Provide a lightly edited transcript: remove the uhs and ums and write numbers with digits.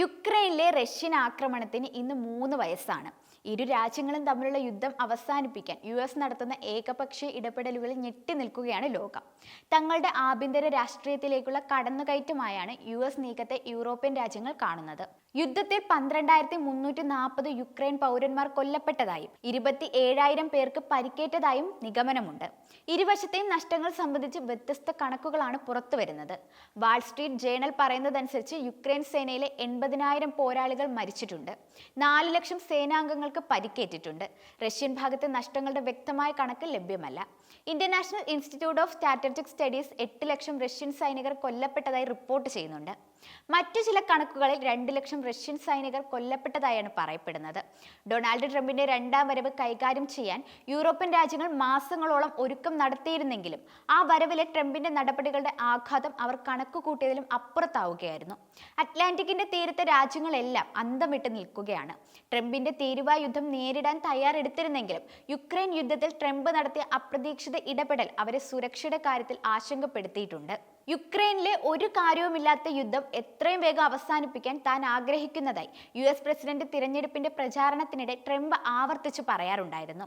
യുക്രൈനിലെ റഷ്യൻ ആക്രമണത്തിന് ഇന്ന് 3 വയസ്സാണ്. ഇരു രാജ്യങ്ങളും തമ്മിലുള്ള യുദ്ധം അവസാനിപ്പിക്കാൻ US നടത്തുന്ന ഏകപക്ഷീയ ഇടപെടലുകളിൽ ഞെട്ടി നിൽക്കുകയാണ് ലോകം. തങ്ങളുടെ ആഭ്യന്തര രാഷ്ട്രീയത്തിലേക്കുള്ള കടന്നുകയറ്റമായാണ് US നീക്കത്തെ യൂറോപ്യൻ രാജ്യങ്ങൾ കാണുന്നത്. യുദ്ധത്തിൽ 12,340 യുക്രൈൻ പൗരന്മാർ കൊല്ലപ്പെട്ടതായും 27,000 പേർക്ക് പരിക്കേറ്റതായും നിഗമനമുണ്ട്. ഇരുവശത്തെയും നഷ്ടങ്ങൾ സംബന്ധിച്ച് വ്യത്യസ്ത കണക്കുകളാണ് പുറത്തുവരുന്നത്. വാൾ സ്ട്രീറ്റ് ജേണൽ പറയുന്നതനുസരിച്ച് യുക്രൈൻ സേനയിലെ 80,000 പോരാളികൾ മരിച്ചിട്ടുണ്ട്. 4 ലക്ഷം സേനാംഗങ്ങൾക്ക് പരിക്കേറ്റിട്ടുണ്ട്. റഷ്യൻ ഭാഗത്തെ നഷ്ടങ്ങളുടെ വ്യക്തമായ കണക്ക് ലഭ്യമല്ല. International institute of strategic studies 8 lakh Russian സൈനികർ കൊല്ലപ്പെട്ടതായി റിപ്പോർട്ട് ചെയ്യുന്നുണ്ട്. മറ്റു ചില കണക്കുകളിൽ 2 ലക്ഷം റഷ്യൻ സൈനികർ കൊല്ലപ്പെട്ടതായാണ് പറയപ്പെടുന്നത്. ഡൊണാൾഡ് ട്രംപിന്റെ 2ാം വരവ് കൈകാര്യം ചെയ്യാൻ യൂറോപ്യൻ രാജ്യങ്ങൾ മാസങ്ങളോളം ഒരുക്കം നടത്തിയിരുന്നെങ്കിലും ആ വരവിലെ ട്രംപിന്റെ നടപടികളുടെ ആഘാതം അവർ കണക്ക് കൂട്ടിയതിലും അപ്പുറത്താവുകയായിരുന്നു. അറ്റ്ലാന്റിക്കിന്റെ തീരത്തെ രാജ്യങ്ങളെല്ലാം അന്തം വിട്ട് നിൽക്കുകയാണ്. ട്രംപിന്റെ തീരുവ യുദ്ധം നേരിടാൻ തയ്യാറെടുത്തിരുന്നെങ്കിലും യുക്രൈൻ യുദ്ധത്തിൽ ട്രംപ് നടത്തിയ അപ്രതീക്ഷിത ഇടപെടൽ അവരെ സുരക്ഷയുടെ കാര്യത്തിൽ ആശങ്കപ്പെടുത്തിയിട്ടുണ്ട്. യുക്രൈനിലെ ഒരു കാര്യവുമില്ലാത്ത യുദ്ധം എത്രയും വേഗം അവസാനിപ്പിക്കാൻ താൻ ആഗ്രഹിക്കുന്നതായി US പ്രസിഡന്റ് തിരഞ്ഞെടുപ്പിന്റെ പ്രചാരണത്തിനിടെ ട്രംപ് ആവർത്തിച്ച് പറയാറുണ്ടായിരുന്നു.